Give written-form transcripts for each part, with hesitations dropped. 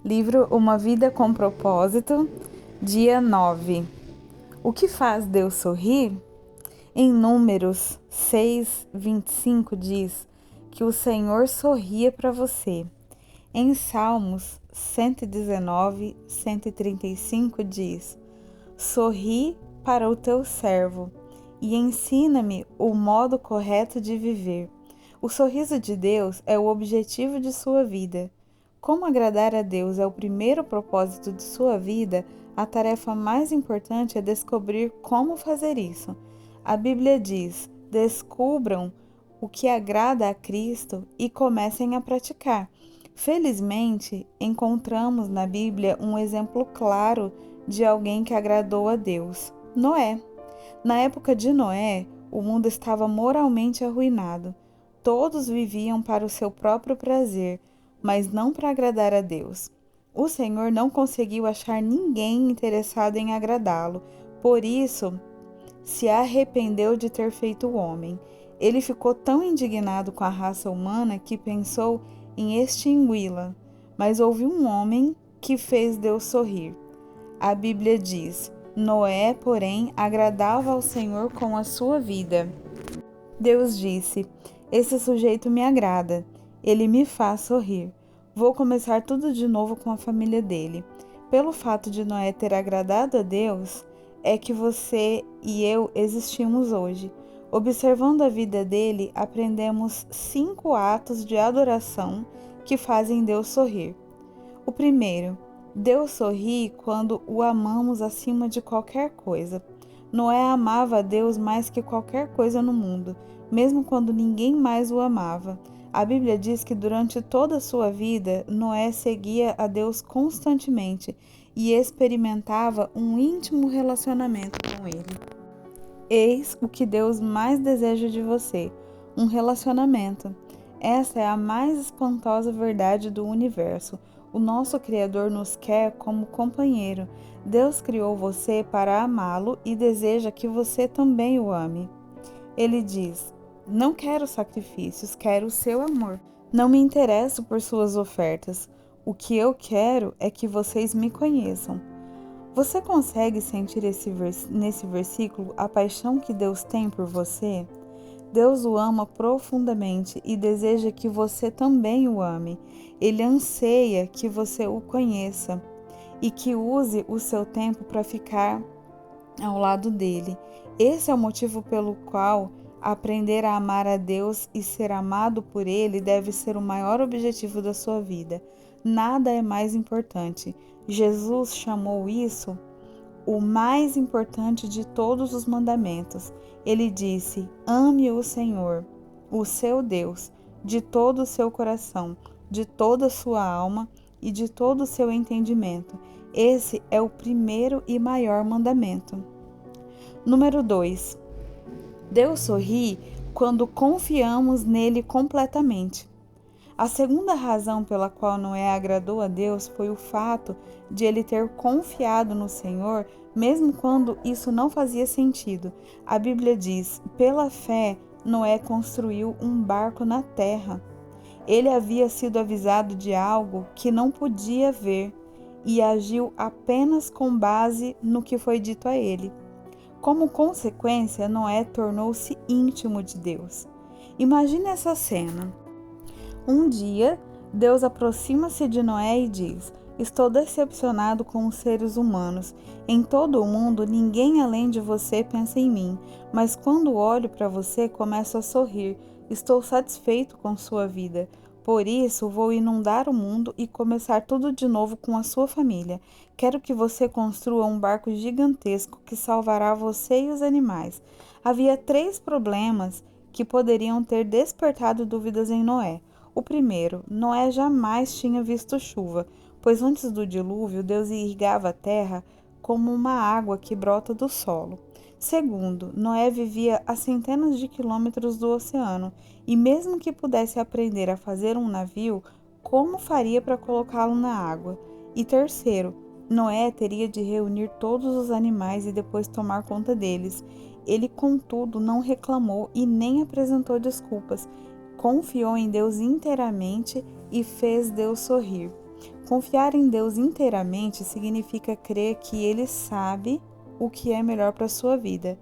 Livro Uma Vida com Propósito, dia 9. O que faz Deus sorrir? Em Números 6:25 diz que o Senhor sorria para você. Em Salmos 119:135 diz: sorri para o teu servo e ensina-me o modo correto de viver. O sorriso de Deus é o objetivo de sua vida. Como agradar a Deus é o primeiro propósito de sua vida, a tarefa mais importante é descobrir como fazer isso. A Bíblia diz: descubram o que agrada a Cristo e comecem a praticar. Felizmente, encontramos na Bíblia um exemplo claro de alguém que agradou a Deus: Noé. Na época de Noé, o mundo estava moralmente arruinado. Todos viviam para o seu próprio prazer, mas não para agradar a Deus. O Senhor não conseguiu achar ninguém interessado em agradá-lo, por isso se arrependeu de ter feito o homem. Ele ficou tão indignado com a raça humana que pensou em extingui-la. Mas houve um homem que fez Deus sorrir. A Bíblia diz: Noé, porém, agradava ao Senhor com a sua vida. Deus disse: esse sujeito me agrada, ele me faz sorrir. Vou começar tudo de novo com a família dele. Pelo fato de Noé ter agradado a Deus, é que você e eu existimos hoje. Observando a vida dele, aprendemos 5 atos de adoração que fazem Deus sorrir. O primeiro: Deus sorri quando o amamos acima de qualquer coisa. Noé amava a Deus mais que qualquer coisa no mundo, mesmo quando ninguém mais o amava. A Bíblia diz que durante toda a sua vida, Noé seguia a Deus constantemente e experimentava um íntimo relacionamento com ele. Eis o que Deus mais deseja de você: um relacionamento. Essa é a mais espantosa verdade do universo. O nosso Criador nos quer como companheiro. Deus criou você para amá-lo e deseja que você também o ame. Ele diz: não quero sacrifícios, quero o seu amor. Não me interesso por suas ofertas. O que eu quero é que vocês me conheçam. Você consegue sentir nesse versículo a paixão que Deus tem por você? Deus o ama profundamente e deseja que você também o ame. Ele anseia que você o conheça e que use o seu tempo para ficar ao lado dele. Esse é o motivo pelo qual aprender a amar a Deus e ser amado por Ele deve ser o maior objetivo da sua vida. Nada é mais importante. Jesus chamou isso o mais importante de todos os mandamentos. Ele disse: ame o Senhor, o seu Deus, de todo o seu coração, de toda a sua alma e de todo o seu entendimento. Esse é o primeiro e maior mandamento. Número 2. Deus sorri quando confiamos nele completamente. A segunda razão pela qual Noé agradou a Deus foi o fato de ele ter confiado no Senhor, mesmo quando isso não fazia sentido. A Bíblia diz: pela fé, Noé construiu um barco na terra. Ele havia sido avisado de algo que não podia ver e agiu apenas com base no que foi dito a ele. Como consequência, Noé tornou-se íntimo de Deus. Imagine essa cena. Um dia, Deus aproxima-se de Noé e diz: estou decepcionado com os seres humanos. Em todo o mundo, ninguém além de você pensa em mim, mas quando olho para você, começo a sorrir. Estou satisfeito com sua vida. Por isso, vou inundar o mundo e começar tudo de novo com a sua família. Quero que você construa um barco gigantesco que salvará você e os animais. Havia 3 problemas que poderiam ter despertado dúvidas em Noé. O primeiro: Noé jamais tinha visto chuva, pois antes do dilúvio Deus irrigava a terra como uma água que brota do solo. Segundo, Noé vivia a centenas de quilômetros do oceano e, mesmo que pudesse aprender a fazer um navio, como faria para colocá-lo na água? E terceiro, Noé teria de reunir todos os animais e depois tomar conta deles. Ele, contudo, não reclamou e nem apresentou desculpas. Confiou em Deus inteiramente e fez Deus sorrir. Confiar em Deus inteiramente significa crer que Ele sabe o que é melhor para a sua vida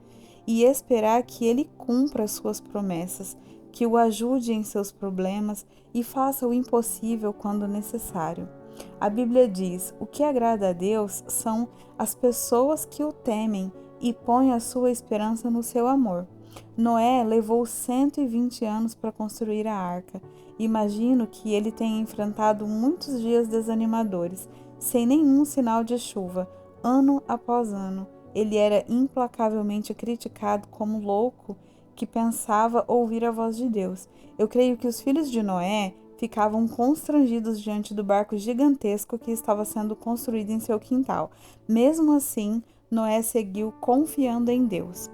e esperar que Ele cumpra as suas promessas, que o ajude em seus problemas e faça o impossível quando necessário. A Bíblia diz: o que agrada a Deus são as pessoas que o temem e põem a sua esperança no seu amor. Noé levou 120 anos para construir a arca. Imagino que ele tenha enfrentado muitos dias desanimadores, sem nenhum sinal de chuva, ano após ano. Ele era implacavelmente criticado como louco que pensava ouvir a voz de Deus. Eu creio que os filhos de Noé ficavam constrangidos diante do barco gigantesco que estava sendo construído em seu quintal. Mesmo assim, Noé seguiu confiando em Deus.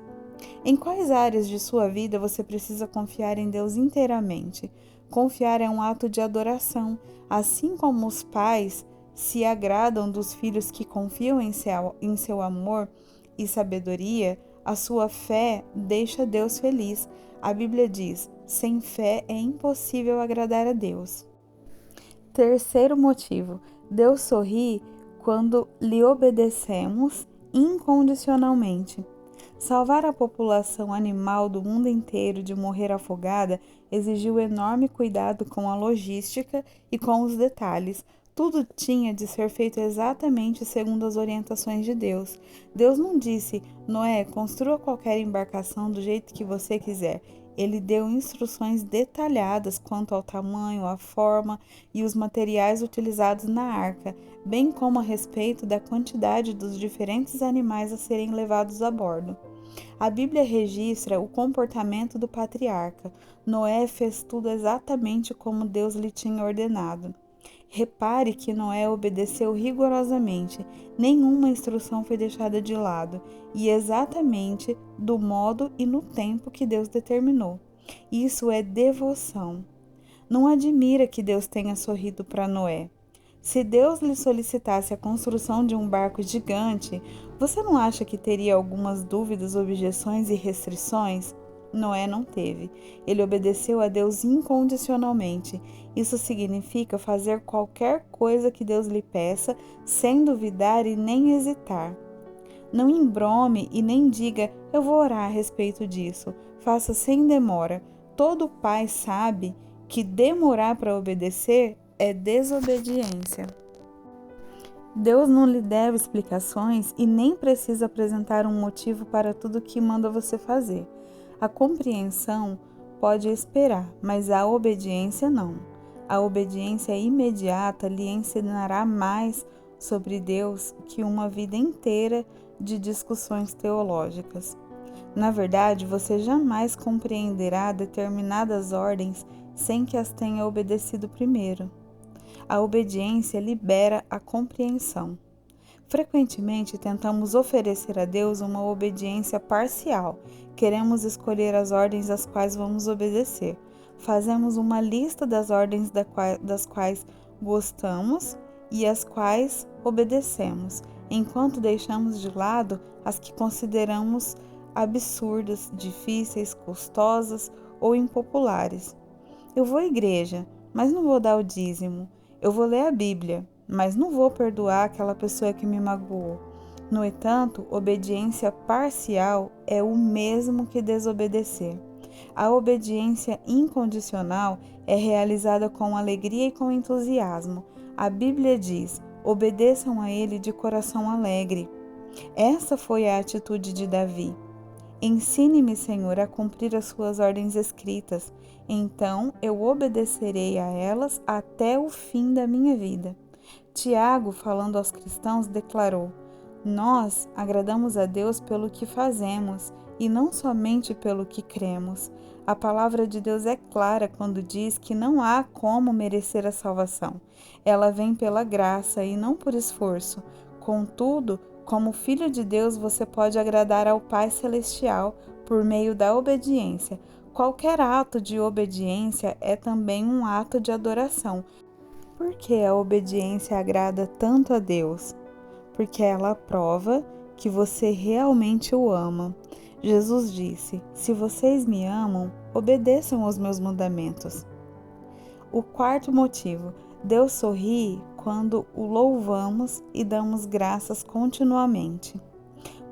Em quais áreas de sua vida você precisa confiar em Deus inteiramente? Confiar é um ato de adoração, assim como os pais se agradam dos filhos que confiam em seu amor e sabedoria, a sua fé deixa Deus feliz. A Bíblia diz: sem fé é impossível agradar a Deus. Terceiro motivo: Deus sorri quando lhe obedecemos incondicionalmente. Salvar a população animal do mundo inteiro de morrer afogada exigiu enorme cuidado com a logística e com os detalhes. Tudo tinha de ser feito exatamente segundo as orientações de Deus. Deus não disse: Noé, construa qualquer embarcação do jeito que você quiser. Ele deu instruções detalhadas quanto ao tamanho, a forma e os materiais utilizados na arca, bem como a respeito da quantidade dos diferentes animais a serem levados a bordo. A Bíblia registra o comportamento do patriarca. Noé fez tudo exatamente como Deus lhe tinha ordenado. Repare que Noé obedeceu rigorosamente, nenhuma instrução foi deixada de lado, e exatamente do modo e no tempo que Deus determinou. Isso é devoção. Não admira que Deus tenha sorrido para Noé. Se Deus lhe solicitasse a construção de um barco gigante, você não acha que teria algumas dúvidas, objeções e restrições? Noé não teve. Ele obedeceu a Deus incondicionalmente. Isso significa fazer qualquer coisa que Deus lhe peça, sem duvidar e nem hesitar. Não embrome e nem diga: eu vou orar a respeito disso. Faça sem demora. Todo pai sabe que demorar para obedecer é desobediência. Deus não lhe deve explicações e nem precisa apresentar um motivo para tudo que manda você fazer. A compreensão pode esperar, mas a obediência não. A obediência imediata lhe ensinará mais sobre Deus que uma vida inteira de discussões teológicas. Na verdade, você jamais compreenderá determinadas ordens sem que as tenha obedecido primeiro. A obediência libera a compreensão. Frequentemente tentamos oferecer a Deus uma obediência parcial. Queremos escolher as ordens às quais vamos obedecer. Fazemos uma lista das ordens das quais gostamos e às quais obedecemos, enquanto deixamos de lado as que consideramos absurdas, difíceis, custosas ou impopulares. Eu vou à igreja, mas não vou dar o dízimo. Eu vou ler a Bíblia, mas não vou perdoar aquela pessoa que me magoou. No entanto, obediência parcial é o mesmo que desobedecer. A obediência incondicional é realizada com alegria e com entusiasmo. A Bíblia diz: obedeçam a Ele de coração alegre. Essa foi a atitude de Davi. Ensine-me, Senhor, a cumprir as suas ordens escritas. Então eu obedecerei a elas até o fim da minha vida. Tiago, falando aos cristãos, declarou: nós agradamos a Deus pelo que fazemos e não somente pelo que cremos. A palavra de Deus é clara quando diz que não há como merecer a salvação. Ela vem pela graça e não por esforço. Contudo, como filho de Deus, você pode agradar ao Pai Celestial por meio da obediência. Qualquer ato de obediência é também um ato de adoração. Por que a obediência agrada tanto a Deus? Porque ela prova que você realmente o ama. Jesus disse: se vocês me amam, obedeçam aos meus mandamentos. O quarto motivo: Deus sorri quando o louvamos e damos graças continuamente.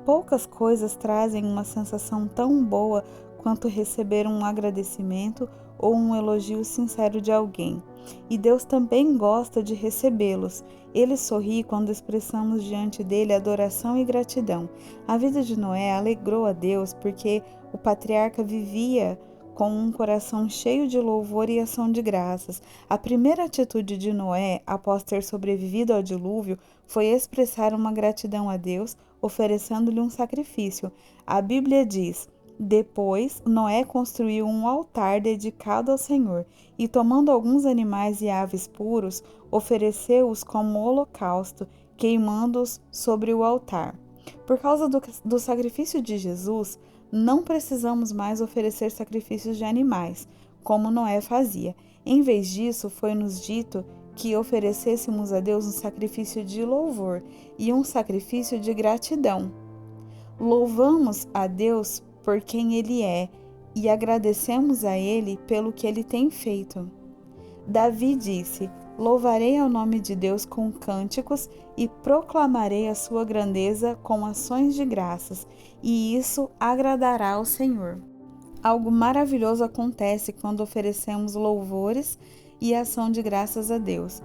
Poucas coisas trazem uma sensação tão boa quanto receber um agradecimento ou um elogio sincero de alguém. E Deus também gosta de recebê-los. Ele sorri quando expressamos diante dele adoração e gratidão. A vida de Noé alegrou a Deus porque o patriarca vivia com um coração cheio de louvor e ação de graças. A primeira atitude de Noé, após ter sobrevivido ao dilúvio, foi expressar uma gratidão a Deus, oferecendo-lhe um sacrifício. A Bíblia diz: depois, Noé construiu um altar dedicado ao Senhor e, tomando alguns animais e aves puros, ofereceu-os como holocausto, queimando-os sobre o altar. Por causa do sacrifício de Jesus, não precisamos mais oferecer sacrifícios de animais, como Noé fazia. Em vez disso, foi-nos dito que oferecêssemos a Deus um sacrifício de louvor e um sacrifício de gratidão. Louvamos a Deus por quem Ele é e agradecemos a Ele pelo que Ele tem feito. Davi disse: louvarei ao nome de Deus com cânticos e proclamarei a sua grandeza com ações de graças, e isso agradará ao Senhor. Algo maravilhoso acontece quando oferecemos louvores e ação de graças a Deus.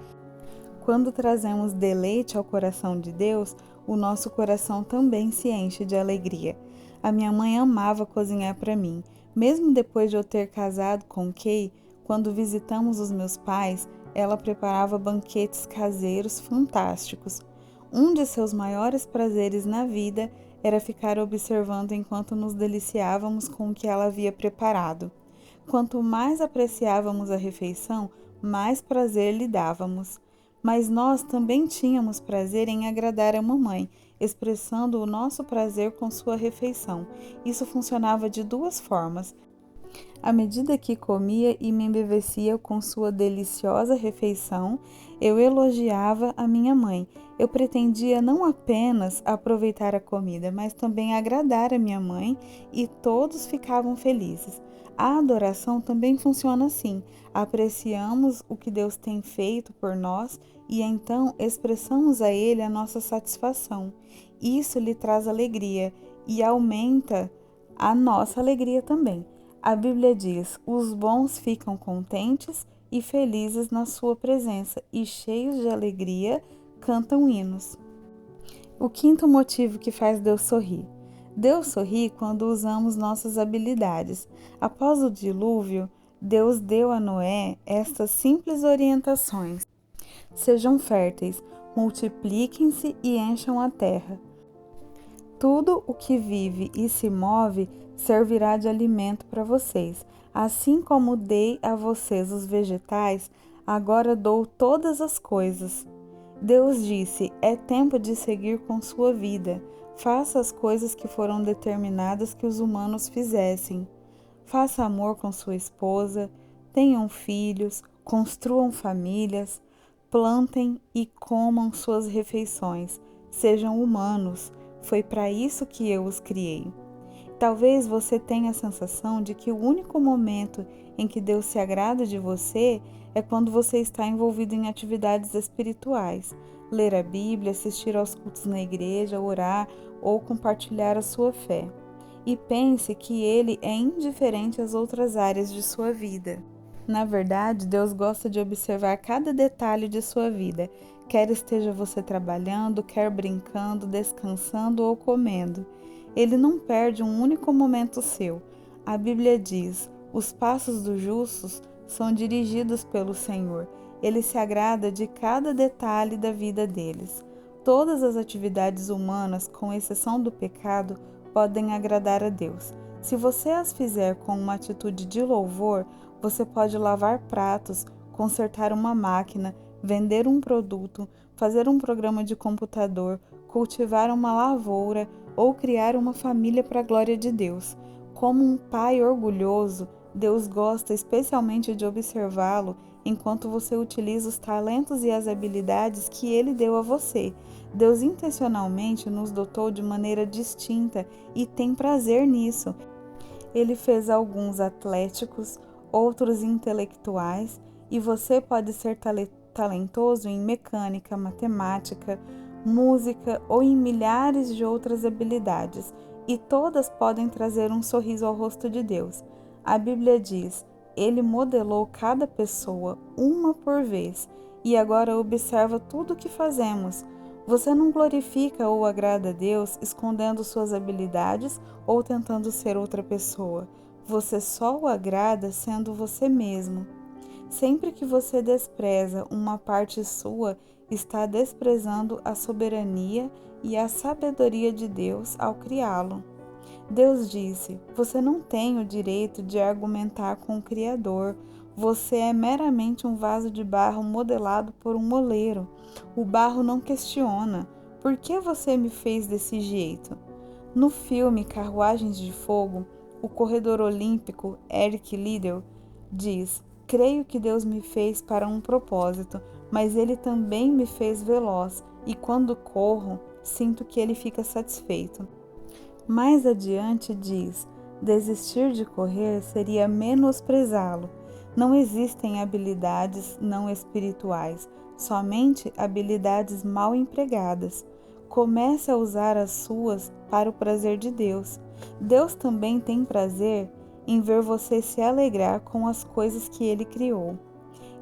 Quando trazemos deleite ao coração de Deus, o nosso coração também se enche de alegria. A minha mãe amava cozinhar para mim. Mesmo depois de eu ter casado com Kay, quando visitamos os meus pais, ela preparava banquetes caseiros fantásticos. Um de seus maiores prazeres na vida era ficar observando enquanto nos deliciávamos com o que ela havia preparado. Quanto mais apreciávamos a refeição, mais prazer lhe dávamos. Mas nós também tínhamos prazer em agradar a mamãe, expressando o nosso prazer com sua refeição. Isso funcionava de duas formas. À medida que comia e me embevecia com sua deliciosa refeição, eu elogiava a minha mãe. Eu pretendia não apenas aproveitar a comida, mas também agradar a minha mãe, e todos ficavam felizes. A adoração também funciona assim. Apreciamos o que Deus tem feito por nós e então expressamos a Ele a nossa satisfação. Isso lhe traz alegria e aumenta a nossa alegria também. A Bíblia diz: os bons ficam contentes e felizes na sua presença, e cheios de alegria cantam hinos. O quinto motivo que faz Deus sorrir. Deus sorri quando usamos nossas habilidades. Após o dilúvio, Deus deu a Noé estas simples orientações: sejam férteis, multipliquem-se e encham a terra. Tudo o que vive e se move servirá de alimento para vocês. Assim como dei a vocês os vegetais, agora dou todas as coisas. Deus disse: é tempo de seguir com sua vida. Faça as coisas que foram determinadas que os humanos fizessem. Faça amor com sua esposa, tenham filhos, construam famílias, plantem e comam suas refeições. Sejam humanos. Foi para isso que eu os criei. Talvez você tenha a sensação de que o único momento em que Deus se agrada de você é quando você está envolvido em atividades espirituais, ler a Bíblia, assistir aos cultos na igreja, orar ou compartilhar a sua fé. E pense que Ele é indiferente às outras áreas de sua vida. Na verdade, Deus gosta de observar cada detalhe de sua vida, quer esteja você trabalhando, quer brincando, descansando ou comendo. Ele não perde um único momento seu. A Bíblia diz: os passos dos justos são dirigidos pelo Senhor. Ele se agrada de cada detalhe da vida deles. Todas as atividades humanas, com exceção do pecado, podem agradar a Deus. Se você as fizer com uma atitude de louvor, você pode lavar pratos, consertar uma máquina, vender um produto, fazer um programa de computador, cultivar uma lavoura ou criar uma família para a glória de Deus. Como um pai orgulhoso, Deus gosta especialmente de observá-lo enquanto você utiliza os talentos e as habilidades que Ele deu a você. Deus intencionalmente nos dotou de maneira distinta e tem prazer nisso. Ele fez alguns atléticos, outros intelectuais, e você pode ser talentoso em mecânica, matemática, música ou em milhares de outras habilidades, e todas podem trazer um sorriso ao rosto de Deus. A Bíblia diz: Ele modelou cada pessoa uma por vez e agora observa tudo o que fazemos. Você não glorifica ou agrada a Deus escondendo suas habilidades ou tentando ser outra pessoa. Você só o agrada sendo você mesmo. Sempre que você despreza uma parte sua, está desprezando a soberania e a sabedoria de Deus ao criá-lo. Deus disse: Você não tem o direito de argumentar com o Criador. Você é meramente um vaso de barro modelado por um moleiro. O barro não questiona: Por que você me fez desse jeito? No filme Carruagens de Fogo, o corredor olímpico Eric Liddell diz: Creio que Deus me fez para um propósito, mas Ele também me fez veloz, e quando corro, sinto que Ele fica satisfeito. Mais adiante diz: Desistir de correr seria menosprezá-lo. Não existem habilidades não espirituais, somente habilidades mal empregadas. Comece a usar as suas para o prazer de Deus. Deus também tem prazer em ver você se alegrar com as coisas que Ele criou.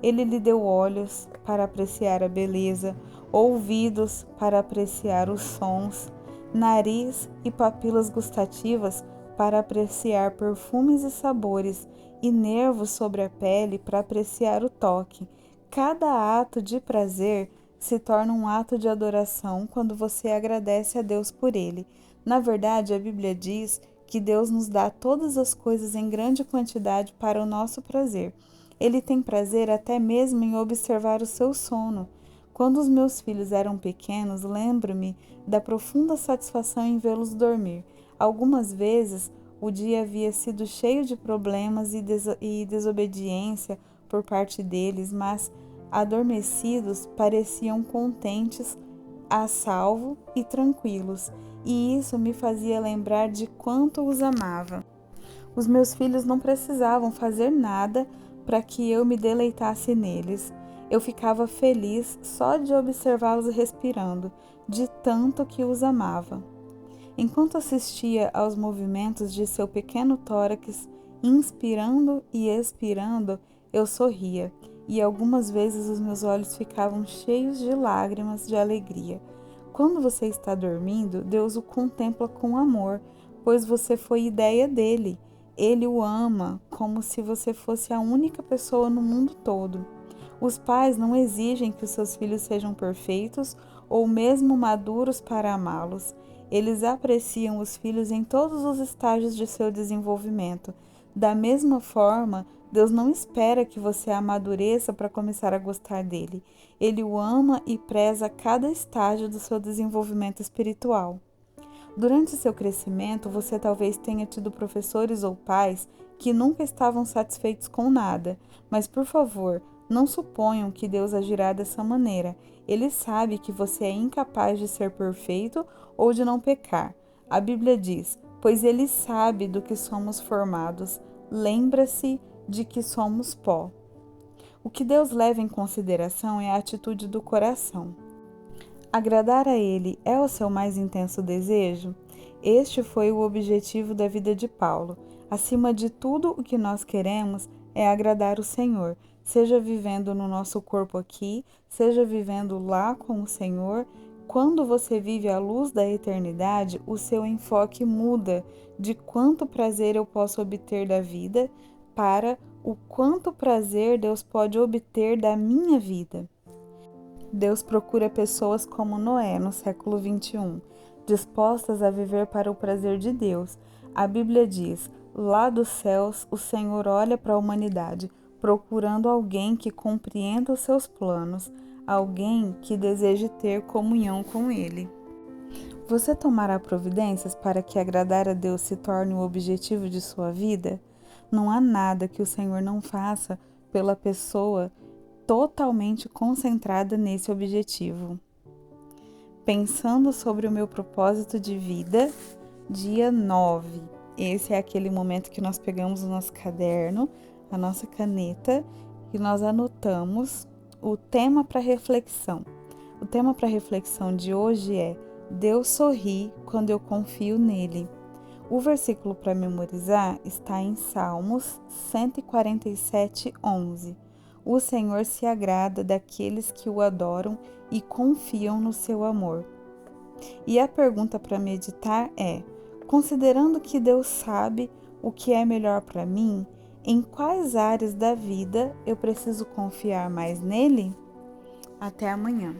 Ele lhe deu olhos para apreciar a beleza, ouvidos para apreciar os sons, nariz e papilas gustativas para apreciar perfumes e sabores, e nervos sobre a pele para apreciar o toque. Cada ato de prazer se torna um ato de adoração quando você agradece a Deus por ele. Na verdade, a Bíblia diz que Deus nos dá todas as coisas em grande quantidade para o nosso prazer. Ele tem prazer até mesmo em observar o seu sono. Quando os meus filhos eram pequenos, lembro-me da profunda satisfação em vê-los dormir. Algumas vezes o dia havia sido cheio de problemas e desobediência por parte deles, mas, adormecidos, pareciam contentes, a salvo e tranquilos, e isso me fazia lembrar de quanto os amava. Os meus filhos não precisavam fazer nada para que eu me deleitasse neles. Eu ficava feliz só de observá-los respirando, de tanto que os amava. Enquanto assistia aos movimentos de seu pequeno tórax, inspirando e expirando, eu sorria, e algumas vezes os meus olhos ficavam cheios de lágrimas de alegria. Quando você está dormindo, Deus o contempla com amor, pois você foi ideia dele. Ele o ama como se você fosse a única pessoa no mundo todo. Os pais não exigem que os seus filhos sejam perfeitos ou mesmo maduros para amá-los. Eles apreciam os filhos em todos os estágios de seu desenvolvimento. Da mesma forma, Deus não espera que você amadureça para começar a gostar dele. Ele o ama e preza cada estágio do seu desenvolvimento espiritual. Durante seu crescimento, você talvez tenha tido professores ou pais que nunca estavam satisfeitos com nada, mas por favor, não suponham que Deus agirá dessa maneira. Ele sabe que você é incapaz de ser perfeito ou de não pecar. A Bíblia diz: Pois ele sabe do que somos formados. Lembra-se de que somos pó. O que Deus leva em consideração é a atitude do coração. Agradar a Ele é o seu mais intenso desejo? Este foi o objetivo da vida de Paulo. Acima de tudo, o que nós queremos é agradar o Senhor, seja vivendo no nosso corpo aqui, seja vivendo lá com o Senhor. Quando você vive à luz da eternidade, o seu enfoque muda de quanto prazer eu posso obter da vida para o quanto prazer Deus pode obter da minha vida. Deus procura pessoas como Noé no século 21, dispostas a viver para o prazer de Deus. A Bíblia diz: lá dos céus o Senhor olha para a humanidade, procurando alguém que compreenda os seus planos, alguém que deseje ter comunhão com Ele. Você tomará providências para que agradar a Deus se torne o objetivo de sua vida? Não há nada que o Senhor não faça pela pessoa totalmente concentrada nesse objetivo. Pensando sobre o meu propósito de vida, dia 9. Esse é aquele momento que nós pegamos o nosso caderno, a nossa caneta e nós anotamos o tema para reflexão. O tema para reflexão de hoje é: Deus sorri quando eu confio nele. O versículo para memorizar está em Salmos 147:11. O Senhor se agrada daqueles que o adoram e confiam no seu amor. E a pergunta para meditar é: considerando que Deus sabe o que é melhor para mim, em quais áreas da vida eu preciso confiar mais nele? Até amanhã.